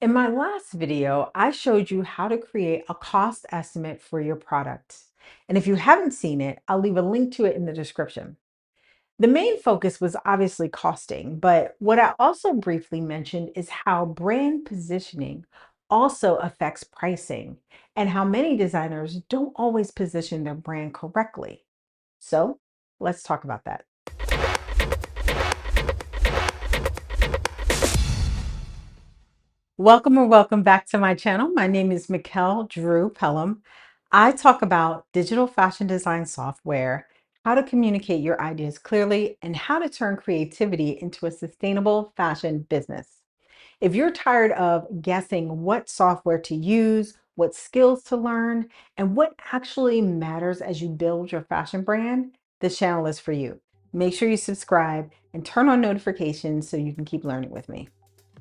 In my last video, I showed you how to create a cost estimate for your product. And if you haven't seen it, I'll leave a link to it in the description. The main focus was obviously costing, but what I also briefly mentioned is how brand positioning also affects pricing and how many designers don't always position their brand correctly. So let's talk about that. Welcome back to my channel. My name is Mikkel Drew Pelham. I talk about digital fashion design software, how to communicate your ideas clearly, and how to turn creativity into a sustainable fashion business. If you're tired of guessing what software to use, what skills to learn, and what actually matters as you build your fashion brand, this channel is for you. Make sure you subscribe and turn on notifications so you can keep learning with me.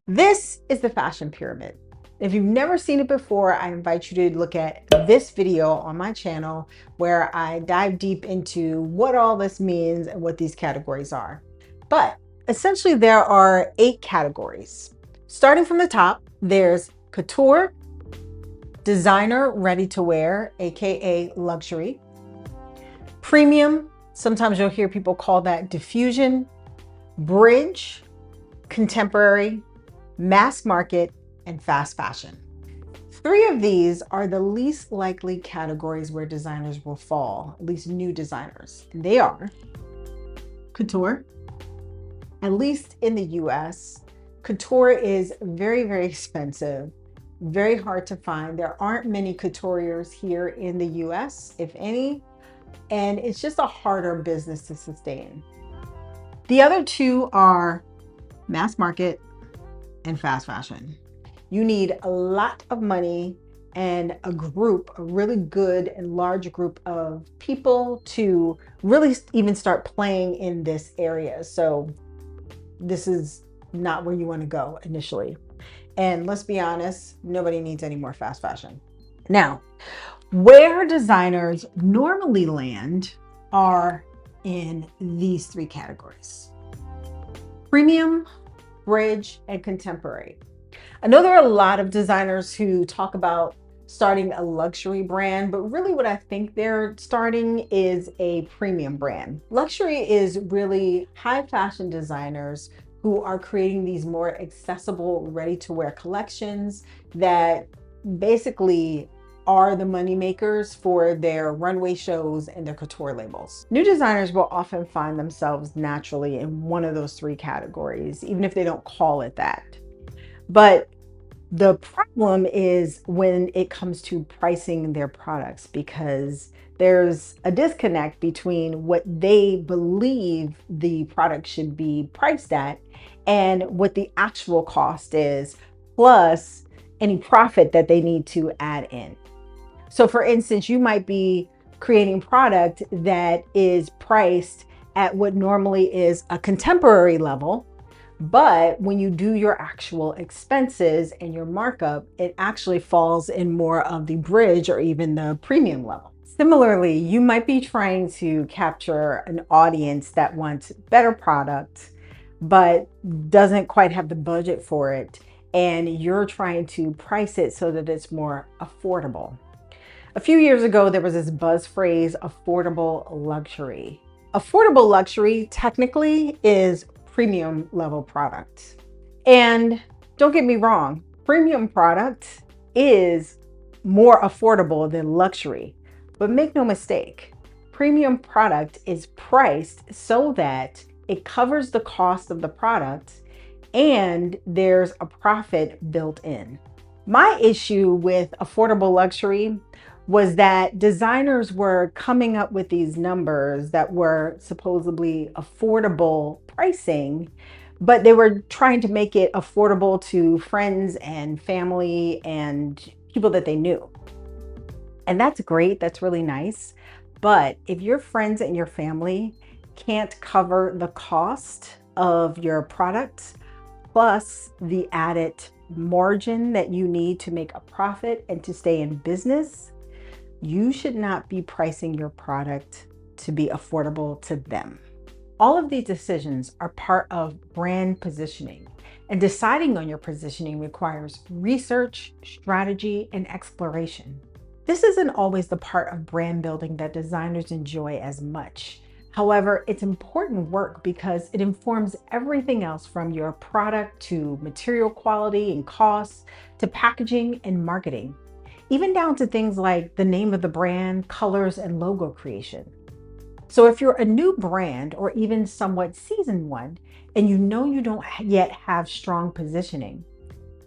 This is the fashion pyramid. If you've never seen it before, I invite you to look at this video on my channel where I dive deep into what all this means and what these categories are. But essentially there are 8 categories. Starting from the top, there's couture, designer ready to wear, aka luxury, premium, sometimes you'll hear people call that diffusion, bridge, contemporary, mass market, and fast fashion. 3 of these are the least likely categories where designers will fall, at least new designers. And they are couture. At least in the US, couture is very expensive, very hard to find. There aren't many couturiers here in the US, if any, and it's just a harder business to sustain. The other 2 are mass market and fast fashion. You need a lot of money and a really good and large group of people to really even start playing in this area. So this is not where you want to go initially. And let's be honest, nobody needs any more fast fashion. Now, where designers normally land are in these 3 categories: premium, bridge, and contemporary. I know there are a lot of designers who talk about starting a luxury brand, but really what I think they're starting is a premium brand. Luxury is really high fashion designers who are creating these more accessible, ready-to-wear collections that basically are the money makers for their runway shows and their couture labels. New designers will often find themselves naturally in one of those 3 categories, even if they don't call it that. But the problem is when it comes to pricing their products, because there's a disconnect between what they believe the product should be priced at and what the actual cost is, plus any profit that they need to add in. So for instance, you might be creating product that is priced at what normally is a contemporary level, but when you do your actual expenses and your markup, it actually falls in more of the bridge or even the premium level. Similarly, you might be trying to capture an audience that wants better product, but doesn't quite have the budget for it, and you're trying to price it so that it's more affordable. A few years ago, there was this buzz phrase, affordable luxury. Affordable luxury technically is premium level product. And don't get me wrong, premium product is more affordable than luxury. But make no mistake, premium product is priced so that it covers the cost of the product and there's a profit built in. My issue with affordable luxury was that designers were coming up with these numbers that were supposedly affordable pricing, but they were trying to make it affordable to friends and family and people that they knew. And that's great, that's really nice. But if your friends and your family can't cover the cost of your product, plus the added margin that you need to make a profit and to stay in business, you should not be pricing your product to be affordable to them. All of these decisions are part of brand positioning, And deciding on your positioning requires research, strategy, and exploration. This isn't always the part of brand building that designers enjoy as much. However, it's important work because it informs everything else from your product to material quality and costs to packaging and marketing, even down to things like the name of the brand, colors, and logo creation. So if you're a new brand or even somewhat seasoned one, and you know you don't yet have strong positioning,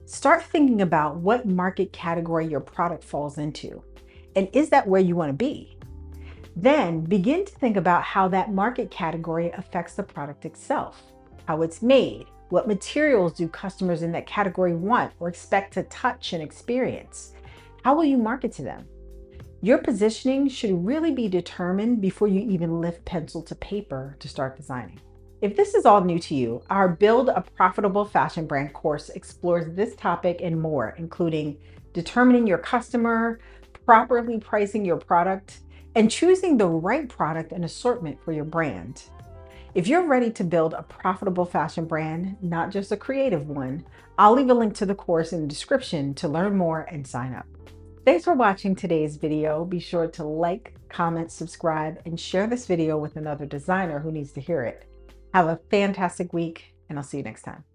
start thinking about what market category your product falls into. And is that where you want to be? Then begin to think about how that market category affects the product itself, how it's made, what materials do customers in that category want or expect to touch and experience? How will you market to them? Your positioning should really be determined before you even lift pencil to paper to start designing. If this is all new to you, our Build a Profitable Fashion Brand course explores this topic and more, including determining your customer, properly pricing your product, and choosing the right product and assortment for your brand. If you're ready to build a profitable fashion brand, not just a creative one, I'll leave a link to the course in the description to learn more and sign up. Thanks for watching today's video. Be sure to like, comment, subscribe, and share this video with another designer who needs to hear it. Have a fantastic week, and I'll see you next time.